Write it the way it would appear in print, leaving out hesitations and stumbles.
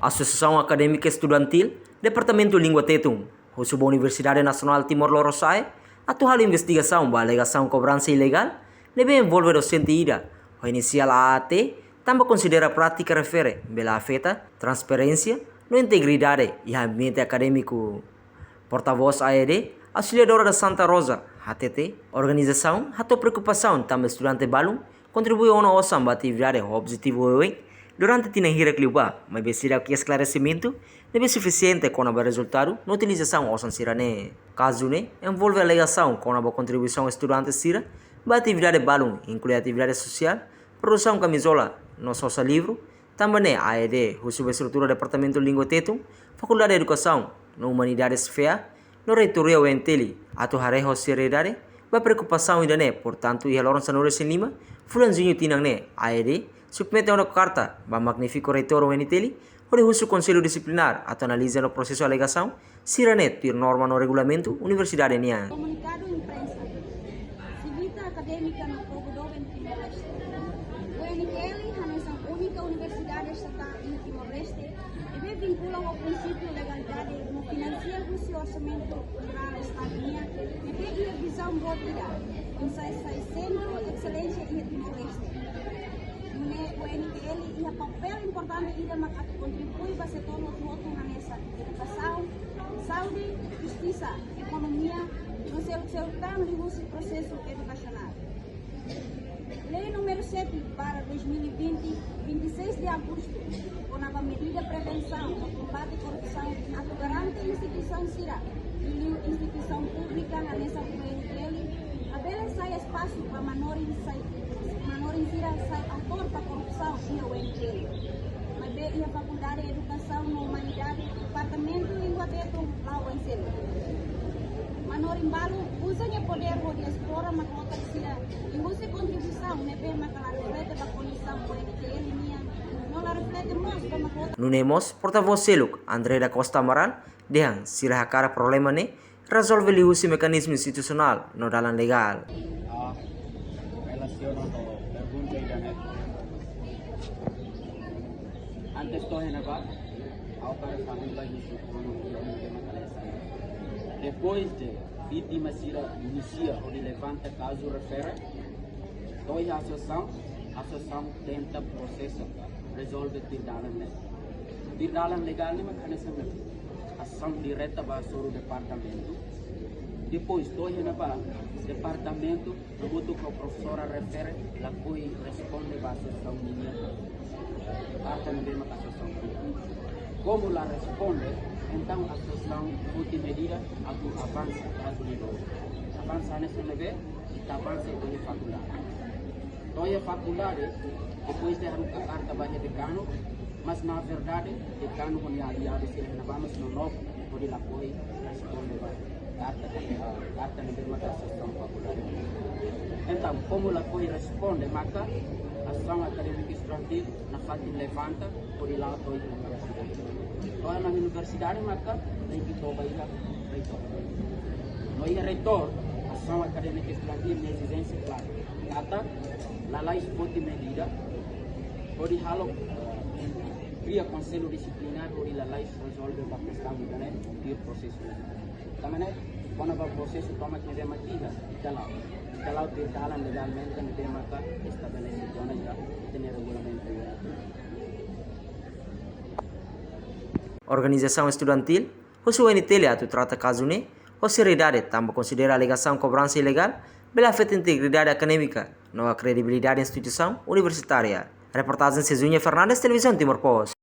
Associação Acadêmica Estudantil, Departamento Língua Tetum, Husuba Universidade Nacional Timor-Leste, atual investigação para alegação cobrança ilegal, deve envolver docente ida, o inicial AAT, também considera a prática refere, bela afeta, transparência, no integridade e ambiente acadêmico. Porta-voz AED, auxiliadora da Santa Rosa, HTT, organização, a preocupação também estudante balum, contribui a uma osam atividade objetivo durante tina hira kliuba, mas besira que esclarecimento deve suficiente com o resultado na utilização osam sirane. Caso ne envolve alegação com a contribuição estudante sira, ba atividade balum inclui atividade social, produção camisola, nosso livro, também AED, a estrutura Departamento Língua Tetum, Faculdade de Educação, na Humanidades FEA, no reitoria UNTELI, atu hareho seriedade, ba preocupação ainda ne, portanto, e haloran sanores em Lima, fulanzinho tinang ne, AED, submete uma carta, ba magnifico reitor UNTELI, onde o Conselho Disciplinar atu analisa no processo de alegação, siranet tir norma no regulamento, Universidade NIA. Comunicado imprensa, civita acadêmica no povo do Timor-Leste. O UNTELI, a única universidade estatal em Timor-Leste, e vinculam ao princípio de legalidade no financiar o orçamento federal da estadia e tem a visão voltada em centro excelência em Timor-Leste. O UNTL e a papel importante de contribuir para o setor outro nessa educação, saúde, justiça, economia, no seu plano de processo educacional. Lei número 7 para 2020, 26 de agosto, com a medida de prevenção e combate à corrupção, a garante a instituição CIRA e a instituição pública na nessa UNTL, a bela sai espaço para menores CIRA sai autor para corrupção e a UNTL. Mas e a Faculdade de Educação na Humanidade, Departamento de Língua Tetum, lá o UNTL. Manor embalo usa o poder de explorar uma cota de CIRA e usa contribuição ne bem makala reflete da condição do UNTL minha não la reflete mais como cota. Nunemos, porta-voz Seluk, André da Costa Amaral, dehang sirah cara problema ne, resolve li usi mecanismo institucional no dalam legal. Antes to henaba, ao para família depois de vítima inicia ou levanta caso refere, toda a associação tenta processo, resolve tirdalan legal ni mecanismo ação direta para o departamento. Depois toda henaba departamento produto que a professora refere, la cui responde para a associação minha. Parte na mesma associação. Como ela responde, então a associação pode medida a avança caso negócio. Avança nesse nível e avança com a faculdade. Então a faculdade, depois de a carta vai decano, mas na verdade decano com a aliada se ele vamos no novo, pode lá foi responde vai carta na mesma associação faculdade. Então como ela foi responde, maka a Associação Acadêmica Estudantil na FATIM levanta por ir lá para a universidade. Então, na universidade, maka, tem que tomar reitor. No reitor, a Associação Acadêmica Estudantil tem exigência clara. Kata, na lei pode medida, pode halo, cria conselho disciplinar, pode a lei resolve a questão de o processo. Também, quando o processo toma que deve maquiga, kalau berjalan legalmente nanti maka estabelece zona ya tem regulamento. Organização estudantil, o UNTL atu trata caso ne, o seriedade também considera alegação cobrança ilegal, bela afeta integridade acadêmica, não a credibilidade da instituição universitária. Reportagem Cezinha Fernandes, Televisão Timor Post.